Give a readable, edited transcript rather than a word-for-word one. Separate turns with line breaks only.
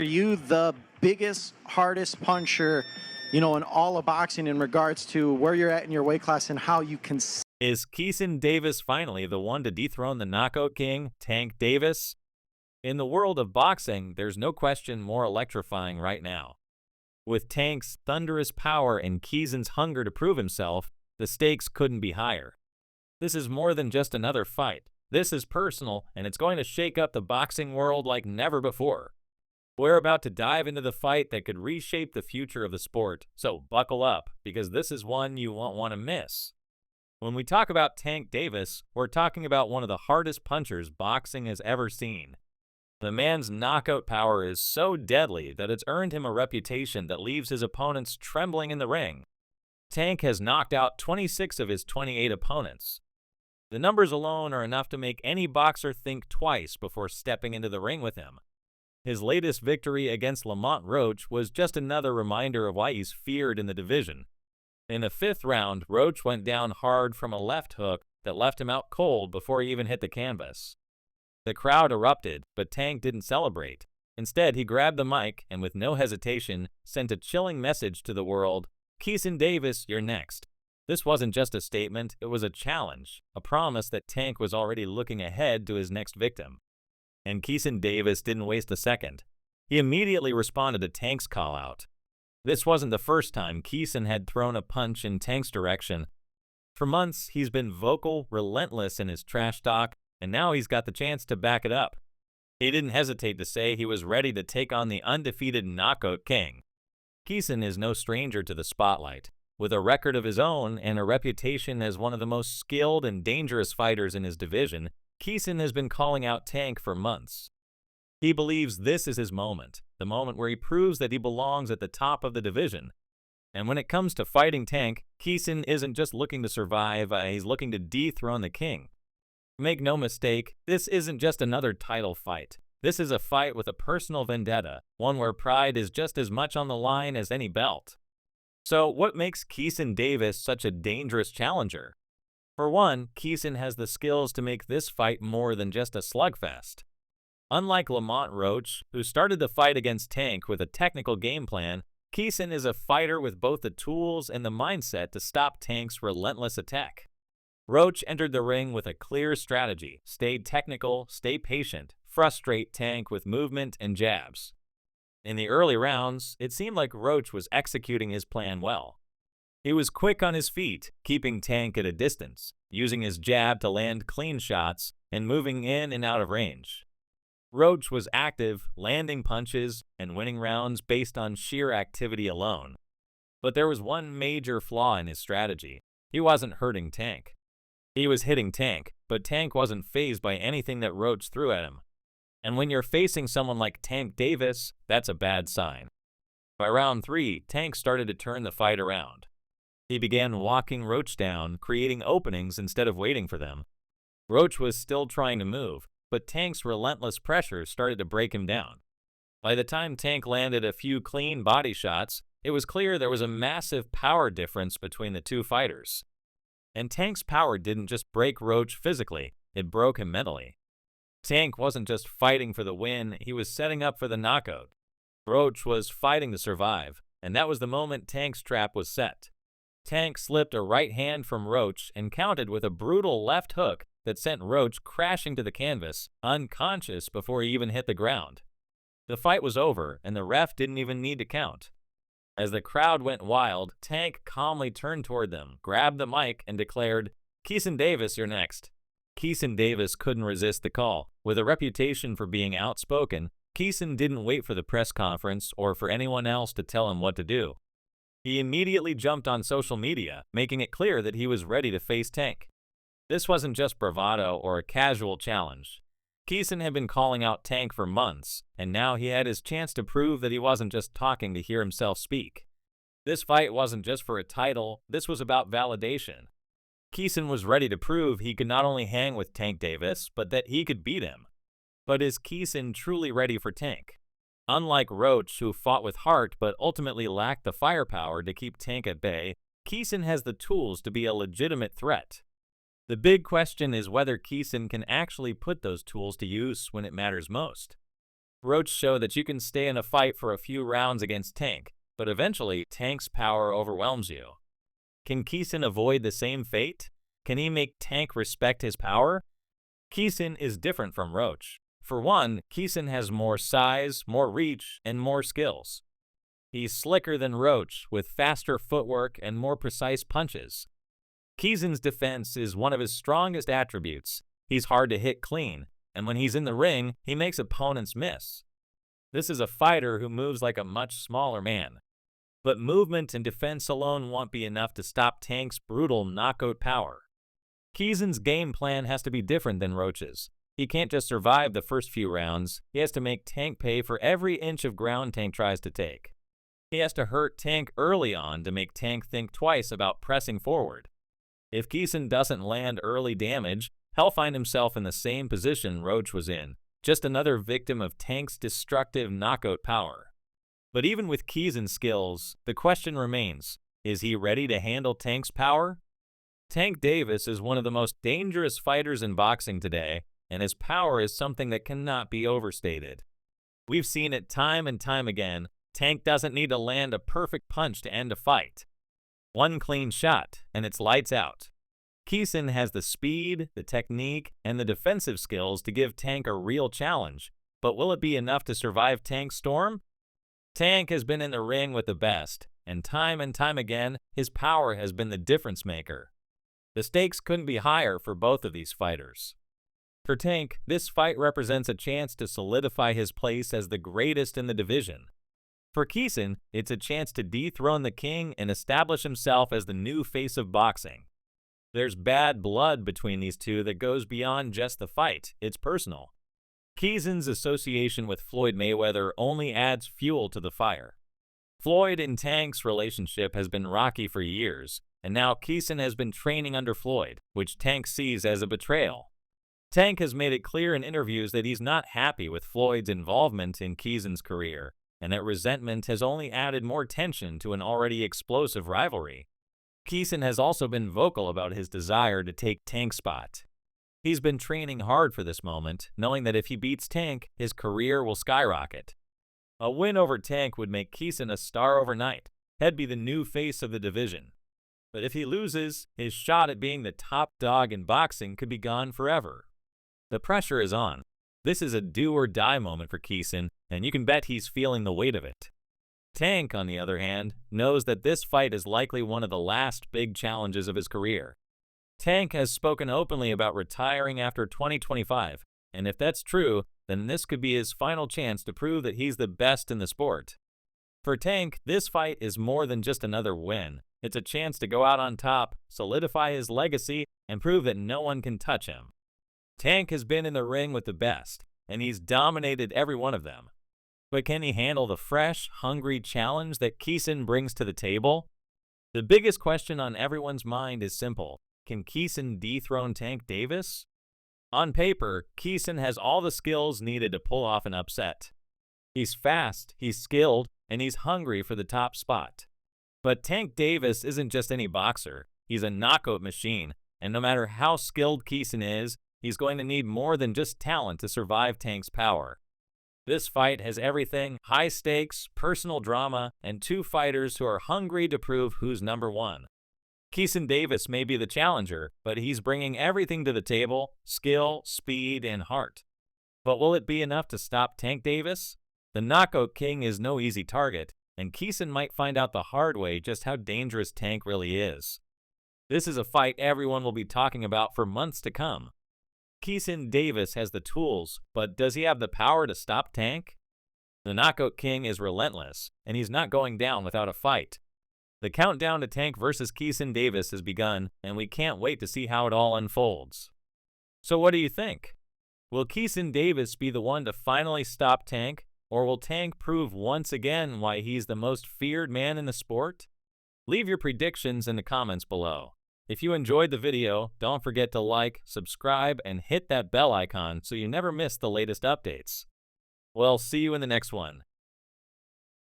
Are you the biggest, hardest puncher, in all of boxing in regards to where you're at in your weight class and how you can?
Is Keeson Davis finally the one to dethrone the knockout king, Tank Davis? In the world of boxing, there's no question more electrifying right now. With Tank's thunderous power and Keeson's hunger to prove himself, the stakes couldn't be higher. This is more than just another fight. This is personal, and it's going to shake up the boxing world like never before. We're about to dive into the fight that could reshape the future of the sport, so buckle up, because this is one you won't want to miss. When we talk about Tank Davis, we're talking about one of the hardest punchers boxing has ever seen. The man's knockout power is so deadly that it's earned him a reputation that leaves his opponents trembling in the ring. Tank has knocked out 26 of his 28 opponents. The numbers alone are enough to make any boxer think twice before stepping into the ring with him. His latest victory against Lamont Roach was just another reminder of why he's feared in the division. In the fifth round, Roach went down hard from a left hook that left him out cold before he even hit the canvas. The crowd erupted, but Tank didn't celebrate. Instead, he grabbed the mic and with no hesitation sent a chilling message to the world: "Keeson Davis, you're next." This wasn't just a statement, it was a challenge, a promise that Tank was already looking ahead to his next victim. And Keeson Davis didn't waste a second. He immediately responded to Tank's call-out. This wasn't the first time Keeson had thrown a punch in Tank's direction. For months, he's been vocal, relentless in his trash talk, and now he's got the chance to back it up. He didn't hesitate to say he was ready to take on the undefeated knockout king. Keeson is no stranger to the spotlight. With a record of his own and a reputation as one of the most skilled and dangerous fighters in his division, Keeson has been calling out Tank for months. He believes this is his moment, the moment where he proves that he belongs at the top of the division. And when it comes to fighting Tank, Keeson isn't just looking to survive, he's looking to dethrone the king. Make no mistake, this isn't just another title fight. This is a fight with a personal vendetta, one where pride is just as much on the line as any belt. So what makes Keeson Davis such a dangerous challenger? For one, Keeson has the skills to make this fight more than just a slugfest. Unlike Lamont Roach, who started the fight against Tank with a technical game plan, Keeson is a fighter with both the tools and the mindset to stop Tank's relentless attack. Roach entered the ring with a clear strategy: stay technical, stay patient, frustrate Tank with movement and jabs. In the early rounds, it seemed like Roach was executing his plan well. He was quick on his feet, keeping Tank at a distance, using his jab to land clean shots, and moving in and out of range. Roach was active, landing punches, and winning rounds based on sheer activity alone. But there was one major flaw in his strategy. He wasn't hurting Tank. He was hitting Tank, but Tank wasn't fazed by anything that Roach threw at him. And when you're facing someone like Tank Davis, that's a bad sign. By round 3, Tank started to turn the fight around. He began walking Roach down, creating openings instead of waiting for them. Roach was still trying to move, but Tank's relentless pressure started to break him down. By the time Tank landed a few clean body shots, it was clear there was a massive power difference between the two fighters. And Tank's power didn't just break Roach physically, it broke him mentally. Tank wasn't just fighting for the win, he was setting up for the knockout. Roach was fighting to survive, and that was the moment Tank's trap was set. Tank slipped a right hand from Roach and countered with a brutal left hook that sent Roach crashing to the canvas, unconscious before he even hit the ground. The fight was over, and the ref didn't even need to count. As the crowd went wild, Tank calmly turned toward them, grabbed the mic, and declared, "Keeson Davis, you're next." Keeson Davis couldn't resist the call. With a reputation for being outspoken, Keeson didn't wait for the press conference or for anyone else to tell him what to do. He immediately jumped on social media, making it clear that he was ready to face Tank. This wasn't just bravado or a casual challenge. Keeson had been calling out Tank for months, and now he had his chance to prove that he wasn't just talking to hear himself speak. This fight wasn't just for a title, this was about validation. Keeson was ready to prove he could not only hang with Tank Davis, but that he could beat him. But is Keeson truly ready for Tank? Unlike Roach, who fought with heart but ultimately lacked the firepower to keep Tank at bay, Keeson has the tools to be a legitimate threat. The big question is whether Keeson can actually put those tools to use when it matters most. Roach showed that you can stay in a fight for a few rounds against Tank, but eventually Tank's power overwhelms you. Can Keyshawn avoid the same fate? Can he make Tank respect his power? Keyshawn is different from Roach. For one, Keyshawn has more size, more reach, and more skills. He's slicker than Roach, with faster footwork and more precise punches. Keyshawn's defense is one of his strongest attributes. He's hard to hit clean, and when he's in the ring, he makes opponents miss. This is a fighter who moves like a much smaller man. But movement and defense alone won't be enough to stop Tank's brutal knockout power. Keyshawn's game plan has to be different than Roach's. He can't just survive the first few rounds. He has to make Tank pay for every inch of ground Tank tries to take. He has to hurt Tank early on to make Tank think twice about pressing forward. If Keyshawn doesn't land early damage, he'll find himself in the same position Roach was in, just another victim of Tank's destructive knockout power. But even with Keyshawn's skills, the question remains, is he ready to handle Tank's power? Tank Davis is one of the most dangerous fighters in boxing today, and his power is something that cannot be overstated. We've seen it time and time again. Tank doesn't need to land a perfect punch to end a fight. One clean shot, and it's lights out. Keyshawn has the speed, the technique, and the defensive skills to give Tank a real challenge, but will it be enough to survive Tank's storm? Tank has been in the ring with the best, and time again, his power has been the difference maker. The stakes couldn't be higher for both of these fighters. For Tank, this fight represents a chance to solidify his place as the greatest in the division. For Keyshawn, it's a chance to dethrone the king and establish himself as the new face of boxing. There's bad blood between these two that goes beyond just the fight. It's personal. Keyshawn's association with Floyd Mayweather only adds fuel to the fire. Floyd and Tank's relationship has been rocky for years, and now Keyshawn has been training under Floyd, which Tank sees as a betrayal. Tank has made it clear in interviews that he's not happy with Floyd's involvement in Keyshawn's career, and that resentment has only added more tension to an already explosive rivalry. Keyshawn has also been vocal about his desire to take Tank's spot. He's been training hard for this moment, knowing that if he beats Tank, his career will skyrocket. A win over Tank would make Keyshawn a star overnight. He'd be the new face of the division. But if he loses, his shot at being the top dog in boxing could be gone forever. The pressure is on. This is a do-or-die moment for Keyshawn, and you can bet he's feeling the weight of it. Tank, on the other hand, knows that this fight is likely one of the last big challenges of his career. Tank has spoken openly about retiring after 2025, and if that's true, then this could be his final chance to prove that he's the best in the sport. For Tank, this fight is more than just another win. It's a chance to go out on top, solidify his legacy, and prove that no one can touch him. Tank has been in the ring with the best, and he's dominated every one of them. But can he handle the fresh, hungry challenge that Keyshawn brings to the table? The biggest question on everyone's mind is simple. Can Keyshawn dethrone Tank Davis? On paper, Keyshawn has all the skills needed to pull off an upset. He's fast, he's skilled, and he's hungry for the top spot. But Tank Davis isn't just any boxer. He's a knockout machine, and no matter how skilled Keyshawn is, he's going to need more than just talent to survive Tank's power. This fight has everything: high stakes, personal drama, and two fighters who are hungry to prove who's number one. Keyshawn Davis may be the challenger, but he's bringing everything to the table: skill, speed, and heart. But will it be enough to stop Tank Davis? The Knockout King is no easy target, and Keyshawn might find out the hard way just how dangerous Tank really is. This is a fight everyone will be talking about for months to come. Keyshawn Davis has the tools, but does he have the power to stop Tank? The Knockout King is relentless, and he's not going down without a fight. The countdown to Tank versus Keyshawn Davis has begun, and we can't wait to see how it all unfolds. So what do you think? Will Keyshawn Davis be the one to finally stop Tank, or will Tank prove once again why he's the most feared man in the sport? Leave your predictions in the comments below. If you enjoyed the video, don't forget to like, subscribe, and hit that bell icon so you never miss the latest updates. Well, see you in the next one.